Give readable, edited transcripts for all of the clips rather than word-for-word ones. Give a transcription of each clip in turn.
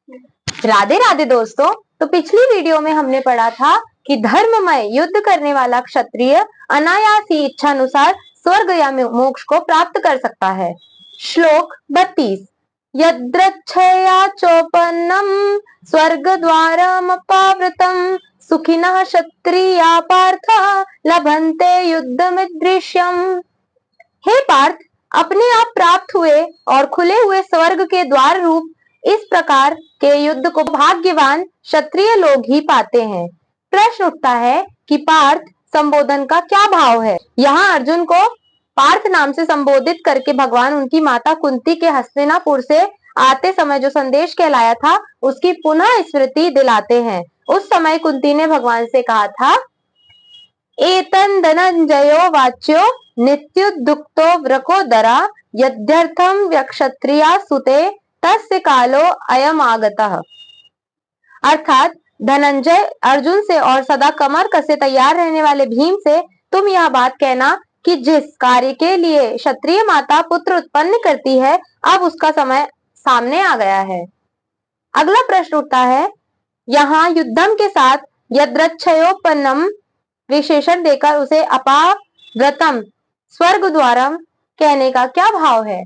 राधे राधे दोस्तों। तो पिछली वीडियो में हमने पढ़ा था कि धर्ममय युद्ध करने वाला क्षत्रिय अनायास ही इच्छा अनुसार स्वर्ग या मोक्ष को प्राप्त कर सकता है। श्लोक 32। यद्रच्छया चोपन्नम स्वर्ग द्वारमपावृतम सुखिनः क्षत्रिया पार्थ लभन्ते युद्धमिदृश्यम। हे पार्थ, अपने आप प्राप्त हुए और खुले हुए स्वर्ग के द्वार रूप इस प्रकार के युद्ध को भाग्यवान क्षत्रिय लोग ही पाते हैं। प्रश्न उठता है कि पार्थ संबोधन का क्या भाव है। यहाँ अर्जुन को पार्थ नाम से संबोधित करके भगवान उनकी माता कुंती के हस्तिनापुर से आते समय जो संदेश कहलाया था उसकी पुनः स्मृति दिलाते हैं। उस समय कुंती ने भगवान से कहा था, एतन धनंजयो वाच्यो नित्युद्युक्तो व्रकोदरा यद्यर्थम व्यक्षत्रिया सुते तस्य कालो अयम आगतः। अर्थात धनंजय अर्जुन से और सदा कमर कसे तैयार रहने वाले भीम से तुम यह बात कहना कि जिस कार्य के लिए क्षत्रिय माता पुत्र उत्पन्न करती है अब उसका समय सामने आ गया है। अगला प्रश्न उठता है, यहाँ युद्धम के साथ यद्रच्छयोपन्नम विशेषण देकर उसे अपाव्रतम स्वर्ग द्वारम कहने का क्या भाव है।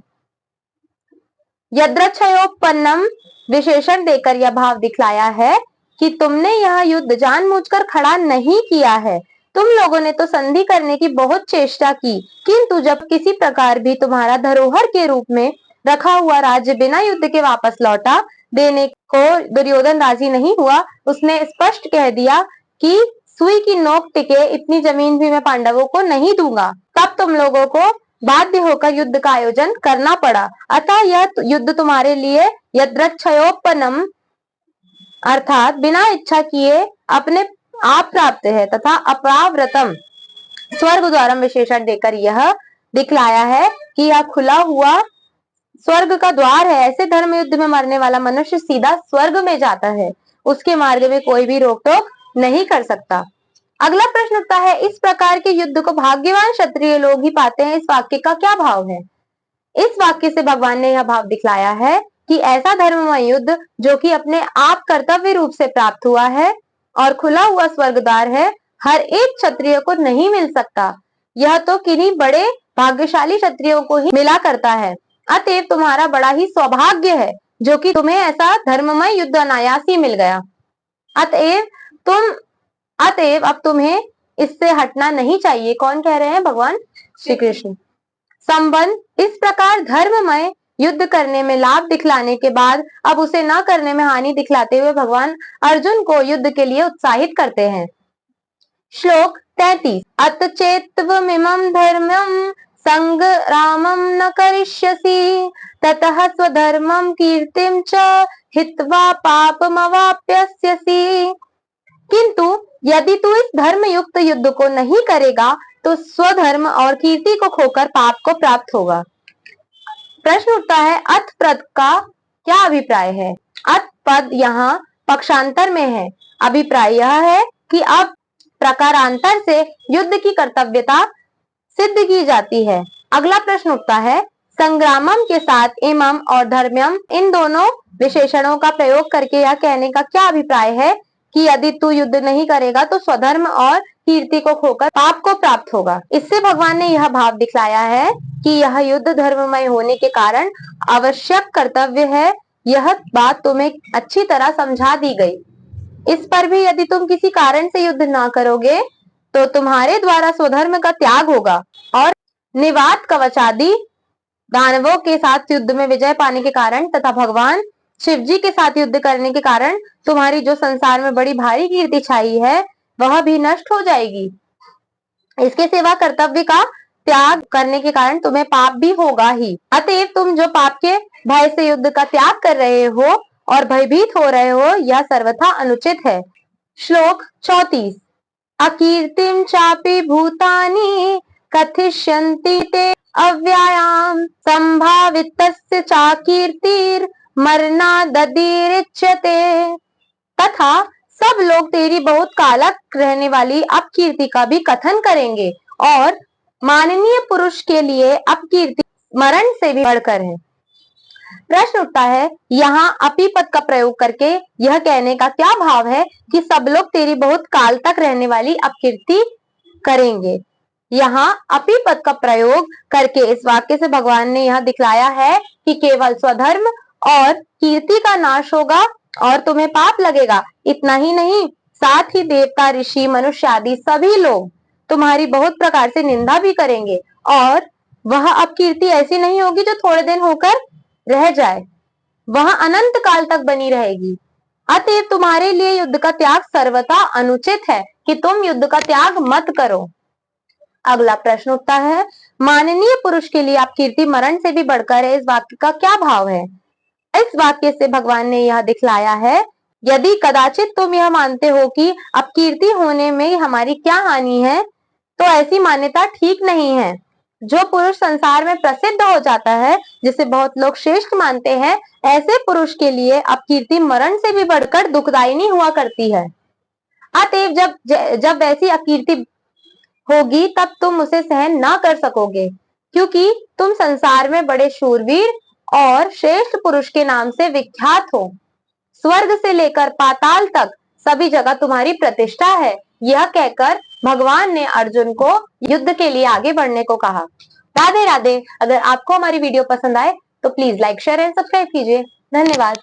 यद्रच्छयोपन्नम विशेषण देकर यह भाव दिखलाया है कि तुमने यह युद्ध जानबूझकर खड़ा नहीं किया है। तुम लोगों ने तो संधि करने की बहुत चेष्टा की, किंतु जब किसी प्रकार भी तुम्हारा धरोहर के रूप में रखा हुआ राज्य बिना युद्ध के वापस लौटा देने को दुर्योधन राजी नहीं हुआ, उसने स्पष्ट कह दिया कि सुई की नोक टिके इतनी जमीन भी मैं पांडवों को नहीं दूंगा। तब तुम लोगों को बाध्य होकर युद्ध का आयोजन करना पड़ा। अतः यह युद्ध तुम्हारे लिए यद्रच्छयोपन्नम अर्थात बिना इच्छा किए अपने आप प्राप्त है तथा अपाव्रतम स्वर्ग द्वारम विशेषण देकर यह दिखलाया है कि यह खुला हुआ स्वर्ग का द्वार है। ऐसे धर्म युद्ध में मरने वाला मनुष्य सीधा स्वर्ग में जाता है, उसके मार्ग में कोई भी रोक टोक नहीं कर सकता। अगला प्रश्न उठता है, इस प्रकार के युद्ध को भाग्यवान क्षत्रिय लोग ही पाते हैं, इस वाक्य का क्या भाव है। इस वाक्य से भगवान ने यह भाव दिखलाया है कि ऐसा धर्ममय युद्ध जो कि अपने आप कर्तव्य रूप से प्राप्त हुआ है और खुला हुआ स्वर्गद्वार है, हर एक क्षत्रिय को नहीं मिल सकता। यह तो किन्हीं बड़े भाग्यशाली क्षत्रियों को ही मिला करता है। अतएव तुम्हारा बड़ा ही सौभाग्य है जो कि तुम्हें ऐसा धर्ममय युद्ध अनायास ही मिल गया। अतएव अब तुम्हें इससे हटना नहीं चाहिए। कौन कह रहे हैं? भगवान श्री कृष्ण। संबंध इस प्रकार धर्ममय युद्ध करने में लाभ दिखलाने के बाद अब उसे न करने में हानि दिखलाते हुए भगवान अर्जुन को युद्ध के लिए उत्साहित करते हैं। श्लोक 33। अतचेत्त्वमिमं धर्मं संग्रामं न करिष्यसि ततः स्वधर्मं कीर्तिं च हित्वा पापमवाप्स्यसि। किंतु यदि तू इस धर्म युक्त युद्ध को नहीं करेगा तो स्वधर्म और कीर्ति को खोकर पाप को प्राप्त होगा। प्रश्न उठता है, अथ पद का क्या अभिप्राय है। अथ पद यहाँ पक्षांतर में है। अभिप्राय यह है कि अब प्रकारांतर से युद्ध की कर्तव्यता सिद्ध की जाती है। अगला प्रश्न उठता है, संग्रामम के साथ इमम और धर्म्यम इन दोनों विशेषणों का प्रयोग करके यह कहने का क्या अभिप्राय है कि यदि तू युद्ध नहीं करेगा तो स्वधर्म और कीर्ति को खोकर पाप को प्राप्त होगा। इससे भगवान ने यह भाव दिखलाया है कि यह युद्ध धर्ममय होने के कारण आवश्यक कर्तव्य है। यह बात तुम्हें अच्छी तरह समझा दी गई। इस पर भी यदि तुम किसी कारण से युद्ध ना करोगे तो तुम्हारे द्वारा स्वधर्म का त्याग होगा और निवात कवचादि दानवों के साथ युद्ध में विजय पाने के कारण तथा भगवान शिव जी के साथ युद्ध करने के कारण तुम्हारी जो संसार में बड़ी भारी कीर्ति छाई है वह भी नष्ट हो जाएगी। इसके सिवा कर्तव्य का त्याग करने के कारण तुम्हें पाप भी होगा ही। अतएव तुम जो पाप के भय से युद्ध का त्याग कर रहे हो और भयभीत हो रहे हो यह सर्वथा अनुचित है। श्लोक 34। अकीर्तिम चापि भूतानि कथिष्यन्ति ते अव्ययाम संभावितस्य चाकीर्तिर मरणादतिरिच्यते। तथा सब लोग तेरी बहुत कालक रहने वाली अपकीर्ति का भी कथन करेंगे और माननीय पुरुष के लिए अपकीर्ति मरण से भी बढ़कर है। प्रश्न उठता है, यहाँ अपी पद का प्रयोग करके यह कहने का क्या भाव है कि सब लोग तेरी बहुत काल तक रहने वाली अपकीर्ति करेंगे। यहाँ अपी पद का प्रयोग करके इस वाक्य से भगवान ने यह दिखलाया है कि केवल स्वधर्म और कीर्ति का नाश होगा और तुम्हें पाप लगेगा। इतना ही नहीं, साथ ही देवता, ऋषि, मनुष्य आदि सभी लोग तुम्हारी बहुत प्रकार से निंदा भी करेंगे और वह अपकीर्ति ऐसी नहीं होगी जो थोड़े दिन होकर रह जाए, वह अनंत काल तक बनी रहेगी। अतएव तुम्हारे लिए युद्ध का त्याग सर्वथा अनुचित है कि तुम युद्ध का त्याग मत करो। अगला प्रश्न उठता है, माननीय पुरुष के लिए अपकीर्ति मरण से भी बढ़कर है, इस वाक्य का क्या भाव है। इस वाक्य से भगवान ने यह दिखलाया है, यदि कदाचित तुम यह मानते हो कि अपकीर्ति होने में हमारी क्या हानि है, तो ऐसी मान्यता ठीक नहीं है। जो पुरुष संसार में प्रसिद्ध हो जाता है, जिसे बहुत लोग श्रेष्ठ मानते हैं, ऐसे पुरुष के लिए अपकीर्ति मरण से भी बढ़कर दुखदायिनी हुआ करती है। अतएव जब वैसी अपकीर्ति होगी तब तुम उसे सहन ना कर सकोगे, क्योंकि तुम संसार में बड़े शूरवीर और श्रेष्ठ पुरुष के नाम से विख्यात हो। स्वर्ग से लेकर पाताल तक सभी जगह तुम्हारी प्रतिष्ठा है। यह कहकर भगवान ने अर्जुन को युद्ध के लिए आगे बढ़ने को कहा। राधे राधे। अगर आपको हमारी वीडियो पसंद आए तो please like, share and subscribe कीजिए। धन्यवाद।